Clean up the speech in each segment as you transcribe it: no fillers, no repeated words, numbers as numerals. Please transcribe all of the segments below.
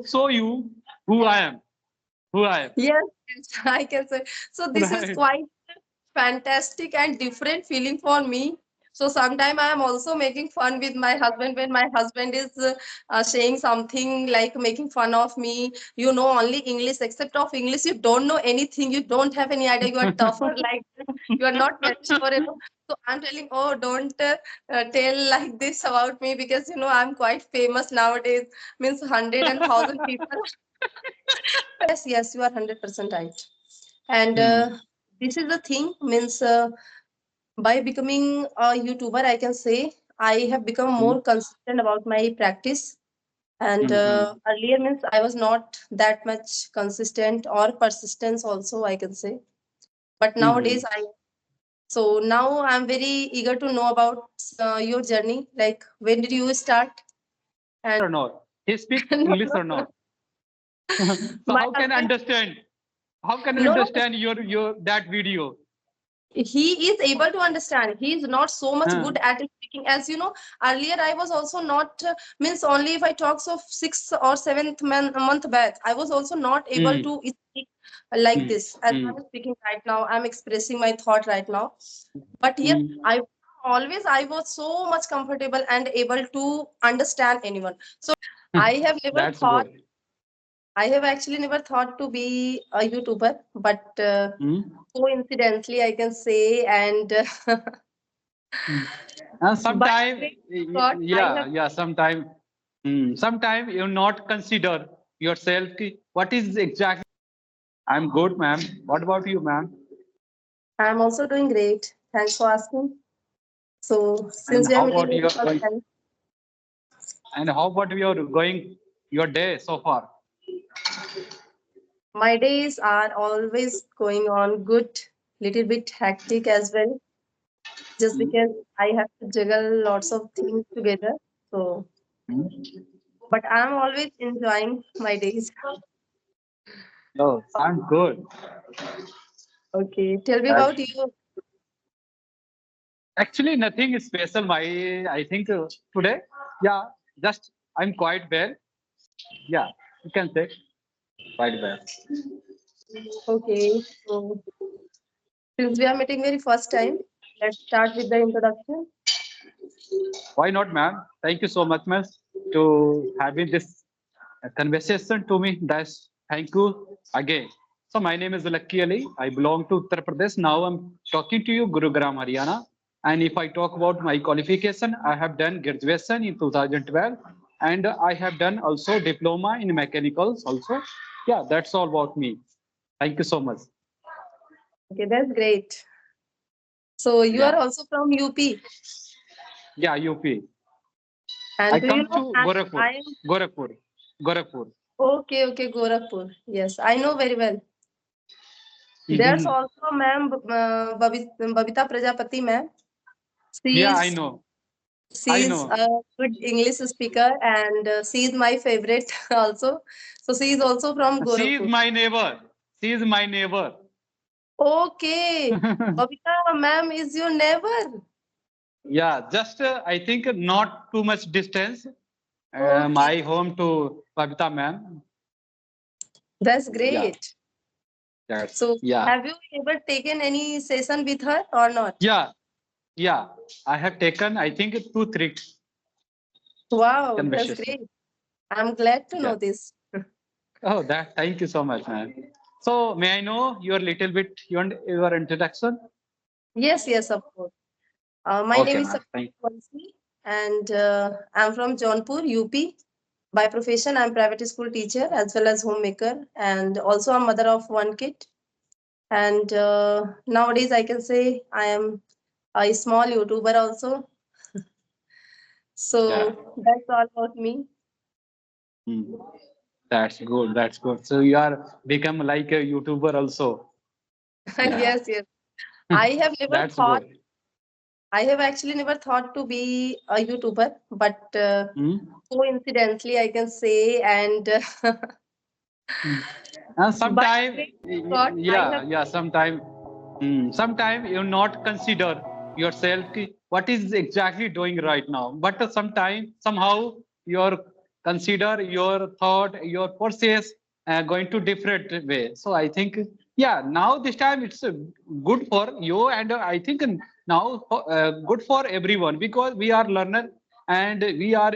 show you who I am. Who I am. Yes, yes, I can say. So this is Right. quite fantastic and different feeling for me. So sometime I am also making fun with my husband when my husband is saying something like making fun of me. You know only English, except of English, you don't know anything. You don't have any idea. You are tougher like this. You are not mature. So I'm telling, oh, don't tell like this about me because I'm quite famous nowadays. Means hundred and thousand people. Yes, yes, you are 100% right. And Hmm. this is the thing means by becoming a YouTuber, I can say I have become Hmm. more consistent about my practice. And Hmm. earlier means I was not that much consistent or persistence also, I can say. But Hmm. nowadays I so now I'm very eager to know about your journey. Like when did you start? And Or not? He speak no, English no, or no. not? So My how can I husband, understand? How can I no, no, understand your that video? he is able to understand. He is not so much Huh. good at speaking. As you know, earlier I was also not means only if I talk of 6 or 7 month back, I was also not able Hmm. to speak like Hmm. this as Hmm. I'm speaking right now. I'm expressing my thought right now. But yes, Hmm. I was so much comfortable and able to understand anyone. So I have never That's thought good. I have actually never thought to be a YouTuber, but Hmm. coincidentally, I can say, and And by sometime, grace of God, I have. yeah, sometime you not consider yourself. What is exactly? I'm good, ma'am. What about you, ma'am? I'm also doing great. Thanks for asking. So, And since we are how meeting about for the your first going? time, And how about your going your day so far? my days are always going on good, little bit hectic as well, just Hmm? because I have to juggle lots of things together. So, Hmm? but I'm always enjoying my days. Oh, sound good. Okay, tell me That's about you. actually nothing special. I think today, yeah, just I'm quite well. Yeah, you can say quite well. Okay, so since we are meeting very first time, let's start with the introduction. Why not, ma'am? Thank you so much, ma'am, to having this conversation to me. That's thank you again. So my name is Lucky Ali. I belong to Uttar Pradesh. Now I'm talking to you, Gurugram, Haryana. And if I talk about my qualification, I have done graduation in 2012, and I have done also diploma in mechanicals also. Yeah, that's all about me. Thank you so much. Okay, that's great. So you are Yeah, also from UP, yeah, UP. I and do you come know to I Gorakhpur, am Gorakhpur, Gorakhpur. okay, okay, Gorakhpur. Yes, I know very well. There's Mhm. also ma'am Babita Prajapati ma'am. She Yeah, I is know. I she's know. a good English speaker and she is my favorite also. So she is also from She is Gorakhpur. my neighbor. She is my neighbor. Okay, Babita ma'am is your neighbor. Yeah, just I think not too much distance. Okay, My home to Babita ma'am. that's Yeah, great. that's So yeah, have you ever taken any session with her or not? yeah, yeah. I have taken I think 2, 3 Wow, that's conversation. great. I'm glad to Yeah. know this. Oh, that. Thank you so much, man. So may I know your little bit your introduction? Yes, yes, of course. My name Okay, is ma'am. Sarika Thank. Poplani and I'm from Jaunpur, UP. By profession, I'm private school teacher as well as homemaker, and also a mother of one kid. And nowadays, I can say I am a small YouTuber also. Yeah. So that's all about me. Hmm. That's good. That's good. So you are become like a YouTuber also. Yeah. Yes, yes. I have never That's thought. good. I have actually never thought to be a YouTuber, but Hmm. coincidentally, I can say, and And by sometime, grace of God, I have. yeah, sometime you not consider yourself what is exactly doing right now. But sometime somehow your consider your thought, your process going to different way. So I think, yeah, now this time it's good for you, and I think now good for everyone because we are learner and we are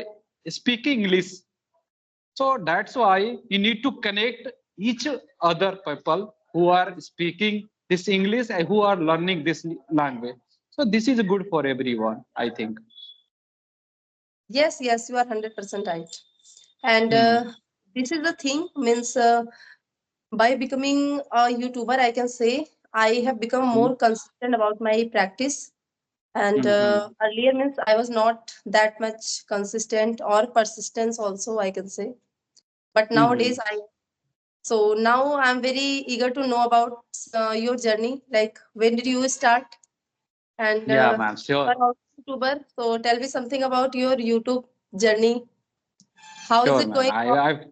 speaking English. So that's why you need to connect each other people who are speaking this English and who are learning this language. So this is good for everyone, I think. Yes, yes, you are 100% right. And Hmm. this is the thing means by becoming a YouTuber, I can say I have become Hmm. more consistent about my practice. And Hmm. Hmm. earlier means I was not that much consistent or persistence also, I can say. But Hmm. Hmm. nowadays I so now I'm very eager to know about your journey. Like when did you start? And Yeah, ma'am, you sure. are also YouTuber. So tell me something about your YouTube journey. How is Sure, it ma'am. going on? I've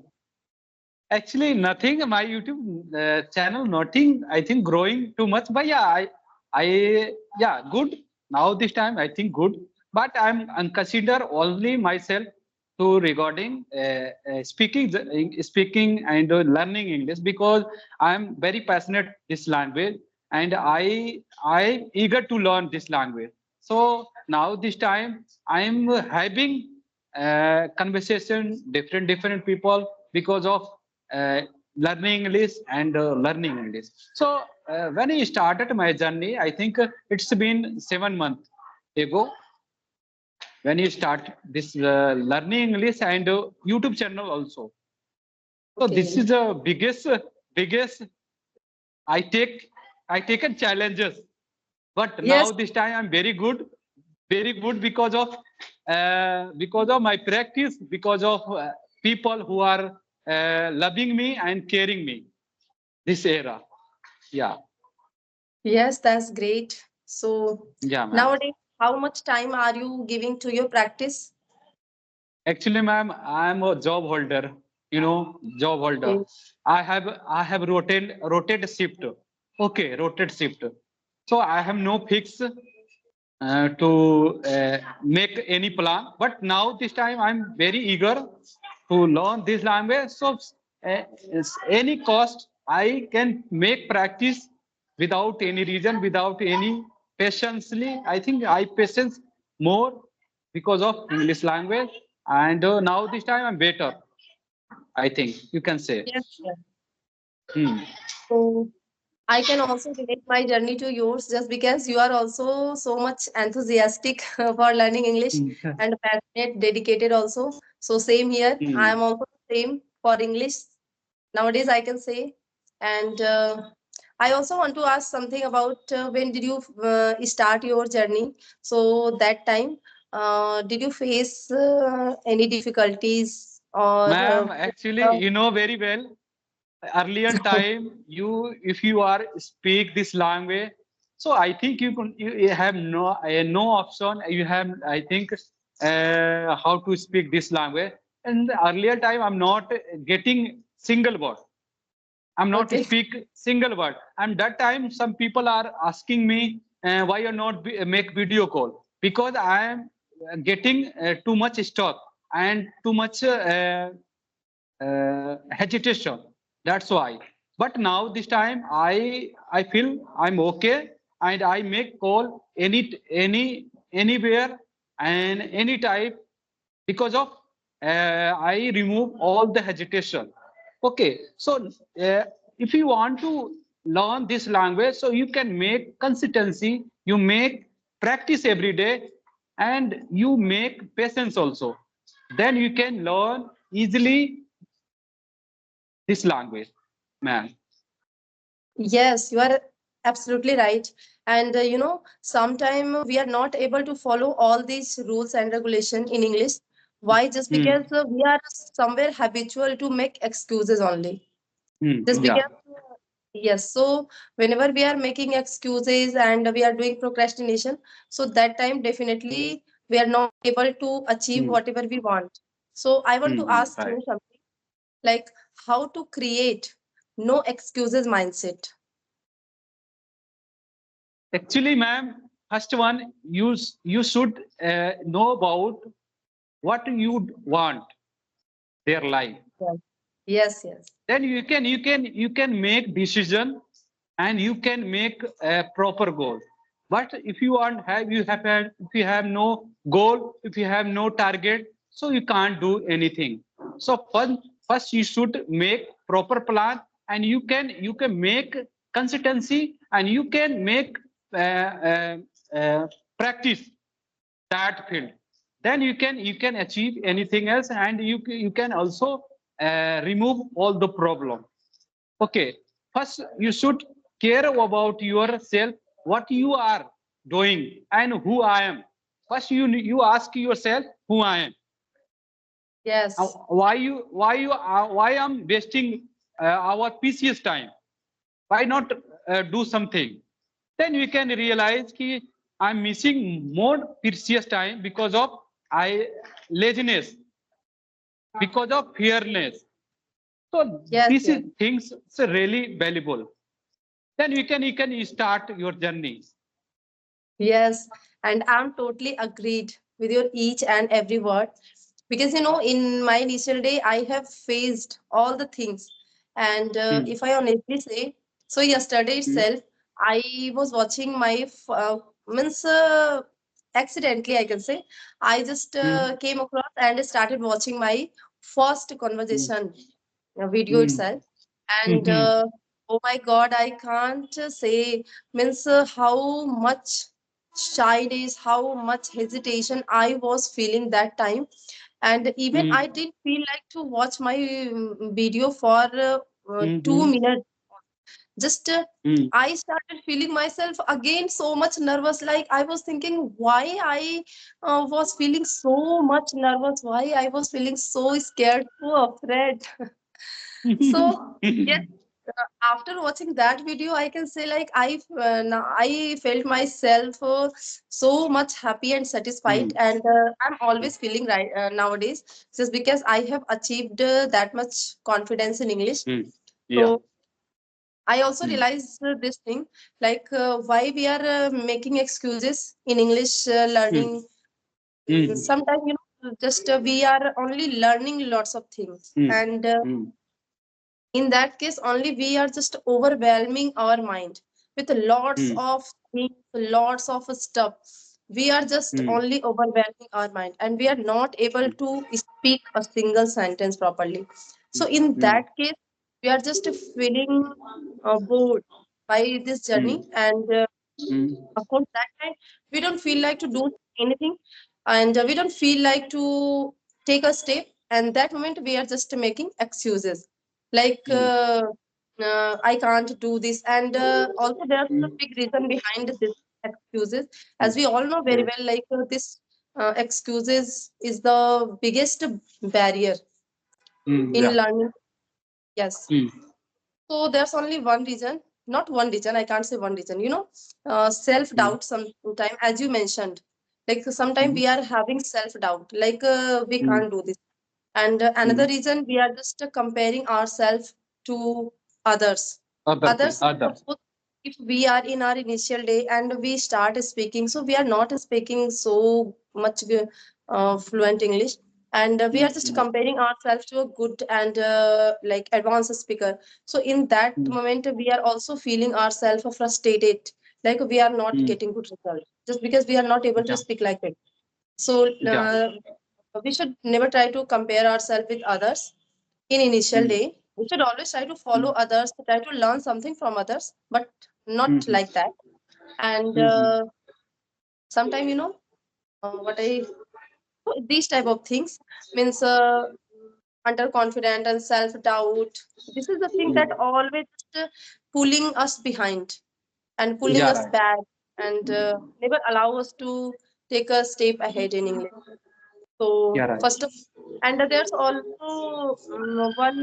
actually nothing. My YouTube channel, nothing. I think growing too much, but yeah, yeah, good. Now this time, I think good. But I'm consider only myself to regarding speaking and learning English because I'm very passionate this language and I eager to learn this language. So now this time I'm having conversation different people because of uh, learning English and learning English. So when I started my journey, I think it's been 7 months ago when you start this learning English and YouTube channel also. So this is Okay. the biggest I take I taken challenges, but Yes, now this time I'm very good because of my practice, because of people who are loving me and caring me this era. Yeah, yes, that's great. So yeah, ma'am. nowadays, how much time are you giving to your practice? Actually, ma'am, I'm a job holder. You know, job holder. Okay. I have rotate shift. Okay, rotate shift. So I have no fix to make any plan. But now this time I'm very eager to learn this language. So any cost I can make practice without any reason, without any patiently. I think I patience more because of English language. And now this time I'm better. I think you can say. Yes, yes. Hmm. So I can also relate my journey to yours just because you are also so much enthusiastic for learning English Hmm. and passionate, dedicated also. So same here. I am Hmm. also same for English nowadays, I can say. And I also want to ask something about when did you start your journey? So that time, did you face any difficulties or Ma'am, actually, you know very well earlier time you if you are speak this language, so I think you have no option, you have I think how to speak this language. And the earlier time I'm not getting single word, I'm not okay, speak single word. And that time some people are asking me why you not make video call because I am getting too much stuck and too much hesitation. That's why. But now this time I feel I'm okay and I make call anywhere and any type because of I remove all the hesitation. Okay, so if you want to learn this language, so you can make consistency, you make practice every day, and you make patience also. Then you can learn easily this language, man. yes, you are absolutely right. And sometimes we are not able to follow all these rules and regulation in English. Why? Just Hmm. because we are somewhere habitual to make excuses only. Hmm. Just Yeah. because, yes. So whenever we are making excuses and we are doing procrastination, so that time definitely we are not able to achieve Hmm. whatever we want. So I want to Hmm. ask Right. you something like how to create no excuses mindset. Actually, ma'am, first one, you should know about what you want. their life. Yes. Yes. Yes. Then you can make decision, and you can make a proper goal. But if you aren't have you have had if you have no goal, if you have no target, so you can't do anything. So first you should make proper plan, and you can make consistency, and you can make uh, uh, practice that field. Then you can achieve anything else, and you can also remove all the problem. Okay, first you should care about yourself, what you are doing, and who I am. First you ask yourself who I am. Yes. Why I'm wasting our precious time. Why not do something? Then we can realize that I'm missing more precious time because of I laziness, because of fearness. So Yes. this is Yes. things so really valuable. Then you can start your journey. Yes, and I'm totally agreed with your each and every word, because in my initial day I have faced all the things, and Hmm. if I honestly say, so yesterday Hmm. itself I was watching my means accidentally, I can say, I just Hmm. came across and started watching my first Hmm. conversation video Hmm. itself, Hmm. and Hmm. oh my god, I can't say, means how much shyness, how much hesitation I was feeling that time. And even Hmm. I didn't feel like to watch my video for Hmm. 2 minutes. Just Hmm. I started feeling myself again so much nervous. Like I was thinking, why I was feeling so much nervous, why I was feeling so scared, so afraid. So yes, after watching that video, I can say like I felt myself so much happy and satisfied, Hmm. and I'm always feeling right nowadays, just because I have achieved that much confidence in English. Hmm. Yeah. So I also Hmm. realized this thing, like why we are making excuses in English Hmm. learning. Hmm. Sometimes just we are only learning lots of things, Hmm. and Hmm. in that case only we are just overwhelming our mind with lots Hmm. of things, lots of stuff. We are just Hmm. only overwhelming our mind, and we are not able to speak a single sentence properly. So in Hmm. that case we are just feeling bored by this Hmm. journey, and Hmm. of course that time we don't feel like to do anything, and we don't feel like to take a step, and that moment we are just making excuses, like Hmm. I can't do this. And also there's a Hmm. big reason behind this excuses, Hmm. as we all know very Yeah. well, like this excuses is the biggest barrier Hmm. in Yeah. learning. Yes. Hmm. So there's only one reason, not one reason, I can't say one reason, self Hmm. doubt sometime, as you mentioned. Like sometimes Hmm. we are having self doubt, like we Hmm. can't do this. And another Hmm. reason, we are just comparing ourselves to others. Other thing. Others, Others. suppose if we are in our initial day and we start speaking, so we are not speaking so much fluent English, and we Hmm. are just Hmm. comparing ourselves to a good and like advanced speaker. So in that Hmm. moment we are also feeling ourselves frustrated, like we are not Hmm. getting good results just because we are not able to Yeah. speak like it. So Yeah. we should never try to compare ourselves with others in initial Hmm. day. We should always try to follow Hmm. others, try to learn something from others, but Hmm. not like that. And Hmm. Hmm. sometimes what I these type of things means underconfident and self doubt. This is the thing Hmm. that always pulling us behind and pulling Yeah. us Right. back, and never allow us to take a step ahead in English. Yeah. So Right. first of, and there's also one,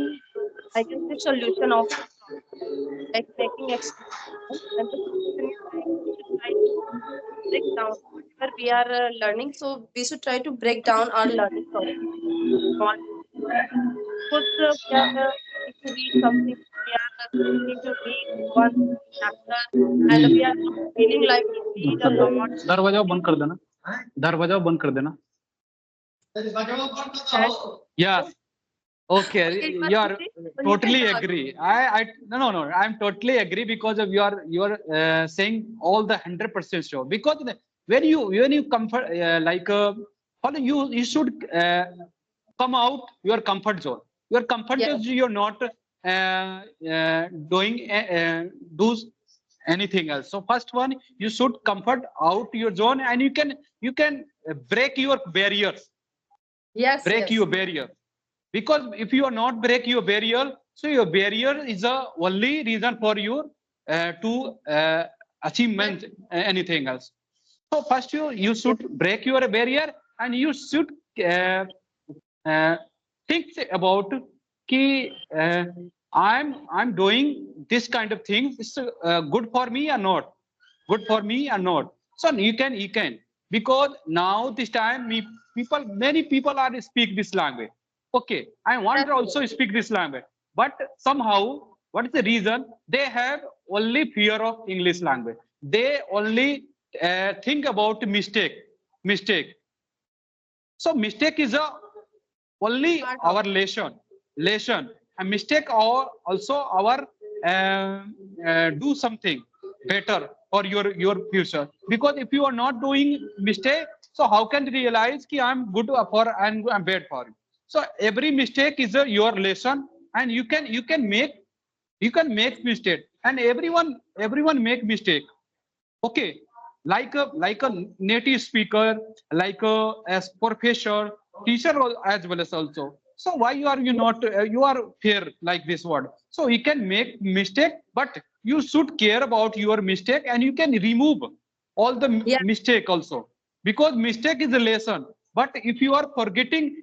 I can say, solution of this problem, like making excuses. And the solution is like we should try to break down whatever we are learning. So we should try to break down our learning process in small pieces. Suppose we are thinking to read something, we are thinking to read one chapter, and we are not feeling like to read a lot. दरवाजा बंद कर देना. दरवाजा बंद कर देना. And Yes. Okay, Okay, you are you are busy, so you can totally talk. agree. No. I'm totally agree because of you are saying all the 100% sure. Because when you comfort you should come out your comfort zone. Your comfort Yes, zone you're not doing do anything else. So first one you should comfort out your zone and you can break your barriers, yes, break yes, your barrier, because if you are not break your barrier, so your barrier is the only reason for you to achievement anything else. So first you yes, should break your barrier and you should uh, uh, think about ki I'm doing this kind of things. It's good for me or not, good for me or not. So you can because now this time many people are speak this language. Okay, I want yes, to yes, also speak this language, but somehow what is the reason they have only fear of English language. They only think about mistake. So mistake is a only part of our lesson and mistake or also our do something better for your future. Because if you are not doing mistake, so how can you realize ki I'm good for and I'm bad for you. So every mistake is your lesson, and you can make mistake, and everyone make mistake. Okay, like a native speaker, like a as professor, teacher as well as also. So why are you not you are fair like this word? So you can make mistake, but you should care about your mistake and you can remove all the yes, mistake also, because mistake is a lesson. But if you are forgetting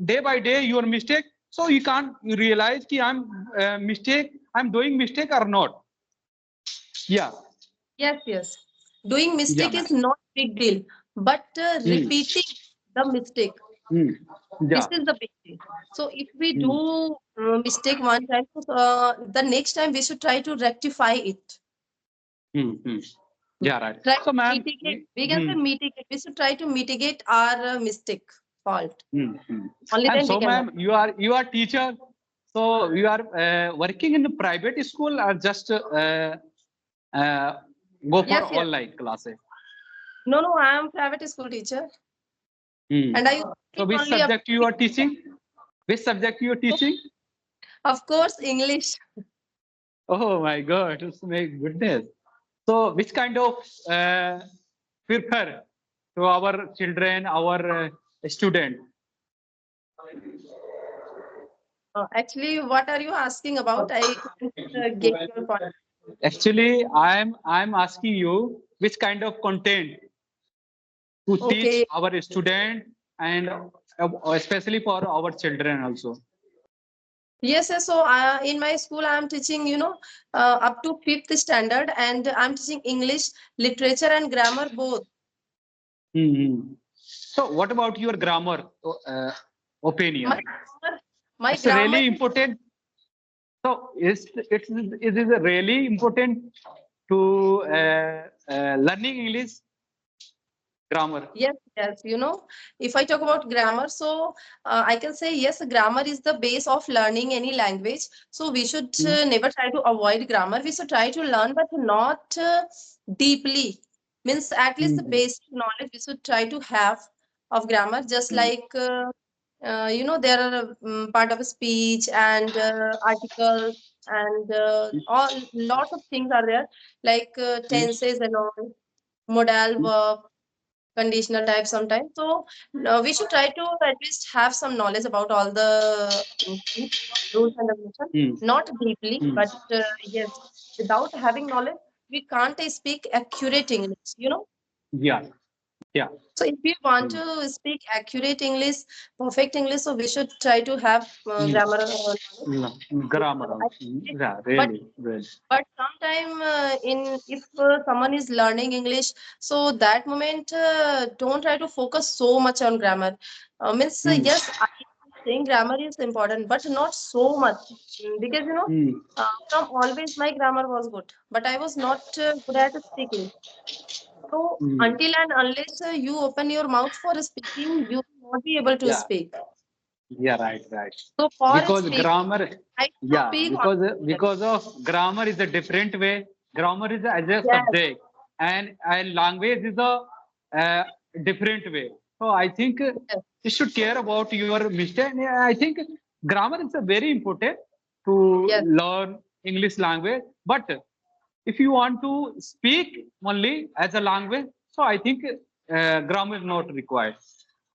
day by day your mistake, so you can't realize ki I'm doing mistake or not. Yeah. yes, yes. Doing Yeah, mistake man. is not big deal, but Hmm. repeating the mistake, Hmm. this Yeah. is the big deal. So if we Hmm. do mistake one time, so, the next time we should try to rectify it. Hmm. Hmm. Yeah, right. Try So, to ma'am, mitigate. We can say mitigate. We should try to mitigate our mistake fault. hmm. Only And then we so, can learn. ma'am, you are teacher. So you are working in a private school or just uh, go for Yes, yes. online classes? No, no, I am private school teacher, Hmm. and I used to So teach which only up subject you are teaching? Which subject you are to, teaching? of course, English. Oh my God! It's my goodness. So which kind of uh, prefer to our children, our student? Actually, what are you asking about? I couldn't get your point. Actually, I'm asking you which kind of content to teach Okay. our student and especially for our children also. Yes, yes. So in my school, I am teaching, up to fifth standard, and I'm teaching English, literature, and grammar both. Hmm. So, what about your grammar opinion? My grammar, my It's grammar really is important. So, it is really important to learning English grammar. yes, yes. If I talk about grammar, so I can say yes, grammar is the base of learning any language. So we should Hmm. never try to avoid grammar. We should try to learn, but not deeply. Means at least the Hmm. basic knowledge we should try to have of grammar. Just Hmm. like there are part of speech and articles and all lots of things are there, like Hmm. tenses and all, modal verb, conditional type sometimes. So we should try to at least have some knowledge about all the things, rules and regulations, Hmm. not deeply, Hmm. but yes, without having knowledge, we can't speak accurate English. Yeah. Yeah. So if we want Hmm. to speak accurate English, perfect English, so we should try to have Hmm. grammar knowledge. No, grammar I also. think it- Yeah, But really, really. sometime in if someone is learning English, so that moment don't try to focus so much on grammar. Means Hmm. yes, I am saying grammar is important, but not so much. Because Hmm. from always my grammar was good, but I was not good at speaking. So Hmm. until and unless you open your mouth for speaking, you will not be able to Yeah. speak. Yeah, right, right. So for Because speaking, grammar, I yeah, speak on. because of grammar is a different way. Grammar is as a Yes, subject, and language is a uh, different way. So I think yes, you should care about your mistake. Yeah, I think grammar is a very important to yes. learn English language. But if you want to speak only as a language, so I think grammar is not required.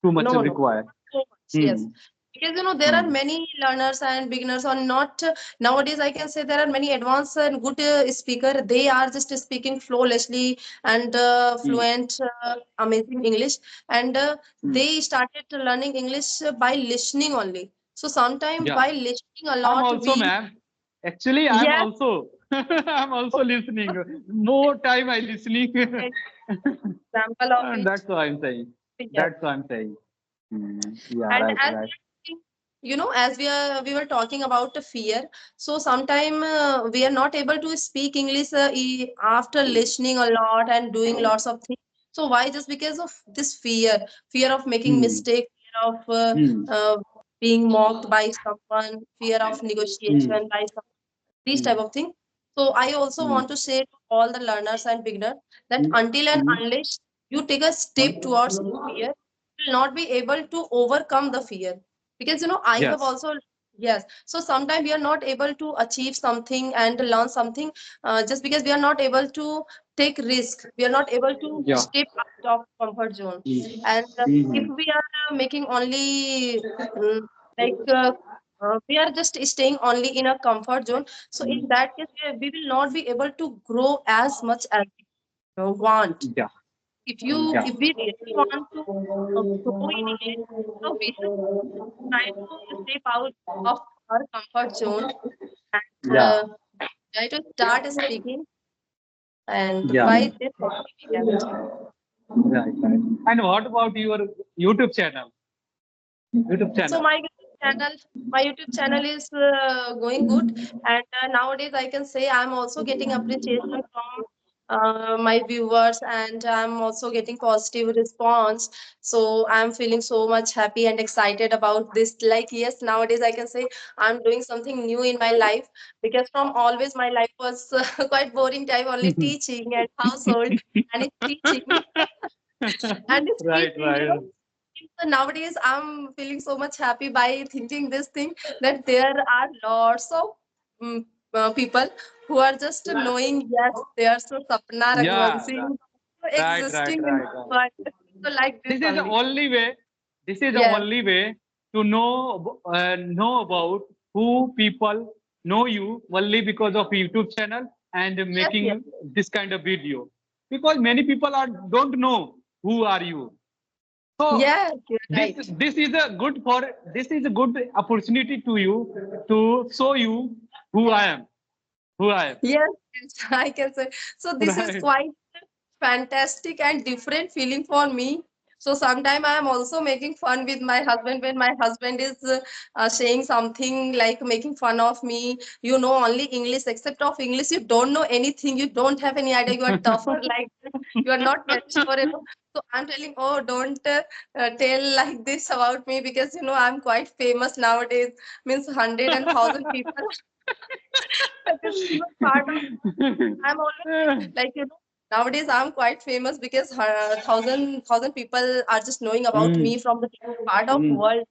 Too much No, no. required. So much, yes. Hmm. Because there are Hmm. many learners and beginners or not. Nowadays, I can say there are many advanced and good speaker. They are just speaking flawlessly and Hmm. fluent, amazing English. And Hmm. they started learning English by listening only. So sometime Yeah. by listening a I'm lot, also, we ma'am. Actually, I'm yes. also. I'm also listening. More time I listening. Example of And it. that's what I'm saying. Yes. That's what I'm saying. Hmm. Yeah, And right, as right. as we were talking about the fear, so sometime we are not able to speak English after listening a lot and doing lots of things. So why? Just because of this fear of making Hmm. mistake, fear of Hmm. being mocked by someone, fear of Hmm. negotiation by someone, these Hmm. type of things. So I also Hmm. want to say to all the learners and beginners that Hmm. until and Hmm. unless you take a step towards the fear, you will not be able to overcome the fear. Because I have Yes. also, yes. So sometimes we are not able to achieve something and learn something just because we are not able to take risk. We are not able to Yeah. step out of comfort zone. Hmm. And if Hmm. we are making only like we are just staying only in a comfort zone, so in Hmm. that case we will not be able to grow as much as we want. Yeah. Yeah. If we really want to grow in English, so we should try to step out of our comfort zone and Yeah. try to start speaking, and Yeah. by this only we can achieve. Right, right. And what about your YouTube channel? YouTube So channel. my YouTube channel is going good, and nowadays I can say I'm also getting appreciation from my viewers, and I'm also getting positive response. So I'm feeling so much happy and excited about this. Like yes, nowadays I can say I'm doing something new in my life, because from always my life was quite boring type, only teaching and household, and it's teaching and it's Right, teaching. right. So nowadays, I'm feeling so much happy by thinking this thing, that there are lots of people who are just knowing, yes, there's a Sapna Yeah, Raghuvanshi right, right, existing in right, the right. world. So like this This is the only. only way. This is the Yes, only way to know about who people know you only because of YouTube channel and yes, yes, making this kind of video. Because many people are don't know who are you. So yes, you're this right. this is a good for this is a good opportunity to you to show you who I am. Who I am. Yes, yes, I can say. So this is Right. quite fantastic and different feeling for me. So sometimes I am also making fun with my husband when my husband is saying something like making fun of me. Only English, except of English, you don't know anything. You don't have any idea. You are tougher like this. You are not mature enough. So I'm telling, oh, don't tell like this about me, because I'm quite famous nowadays. Means hundred and thousand people. This is a part of. I'm always like nowadays I'm quite famous, because thousand people are just knowing about Mm, me from the different part of mm, world,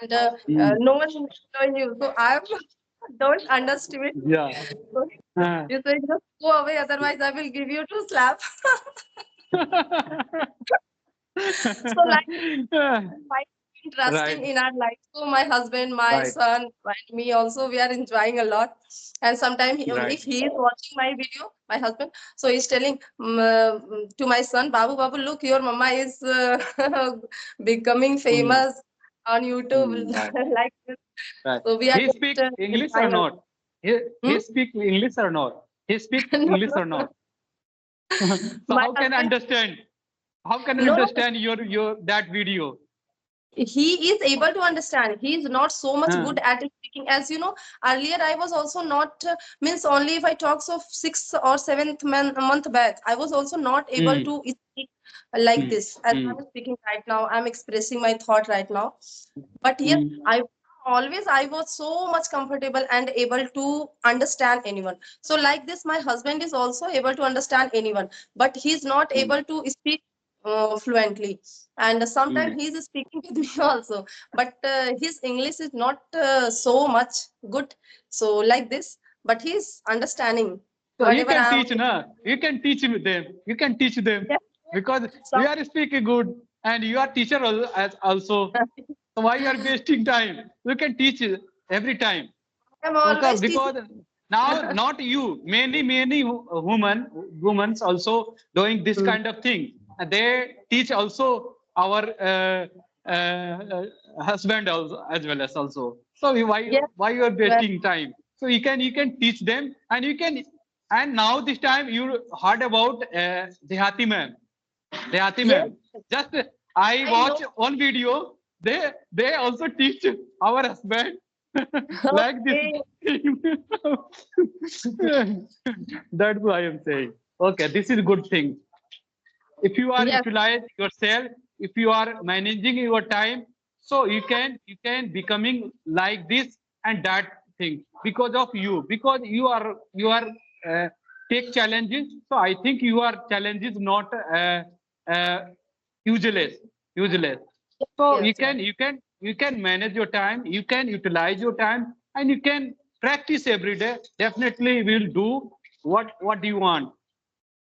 and mm. no one is knowing you. So I'm don't underestimate me. Yeah. So Uh, you say just go away, otherwise I will give you two slap. So like quite interesting right, in our life. So my husband, my right, son, and me also, we are enjoying a lot. And sometimes right. if he is watching my video, my husband, so he's telling to my son, Babu, Babu, look, your mama is becoming Mm, famous on YouTube right, like this. right. So we are He just speak English or enjoying a not? lot. He Hmm? speak English or not? He speak No, English no, or not? So my how can I husband, understand? How can I no, no, understand your that video? he is able to understand. He is not so much Huh. good at speaking. As you know, earlier I was also not means only if I talk of 6 or 7 month back, I was also not able Hmm. to speak like Hmm. this as Hmm. I'm speaking right now. I'm expressing my thought right now. But yes, Hmm. I was so much comfortable and able to understand anyone. So like this, my husband is also able to understand anyone, but he's not Hmm. able to speak fluently. And sometimes Hmm. he's speaking with me also, but his English is not so much good. So like this, but he's understanding So you whatever can I am. teach, na? You can teach them. You can teach them Yes, because we some, are speaking good, and you are teacher as also. So why you are wasting time? You can teach every time. I'm Okay, always teaching. because now not you, many women also doing this Mm. kind of thing. And they teach also our husband also as well as also. So Yes, why you are well, wasting time? So you can teach them, and you can, and now this time you heard about Dehati ma'am. Dehati yes, ma'am. Just I I know. watch on video. They also teach our husband like this. Okay. That's why I'm saying. Okay, this is a good thing. If you are Yes, utilize yourself, if you are managing your time, so you can becoming like this and that thing because of you, because you are uh, take challenges. So I think your challenge is not uh, useless, useless. So yes, yes. you can manage your time, you can utilize your time, and you can practice every day. Definitely will do what you want.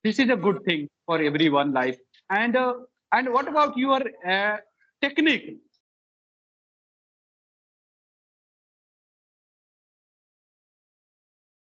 This is a good thing for everyone life. And what about your technique?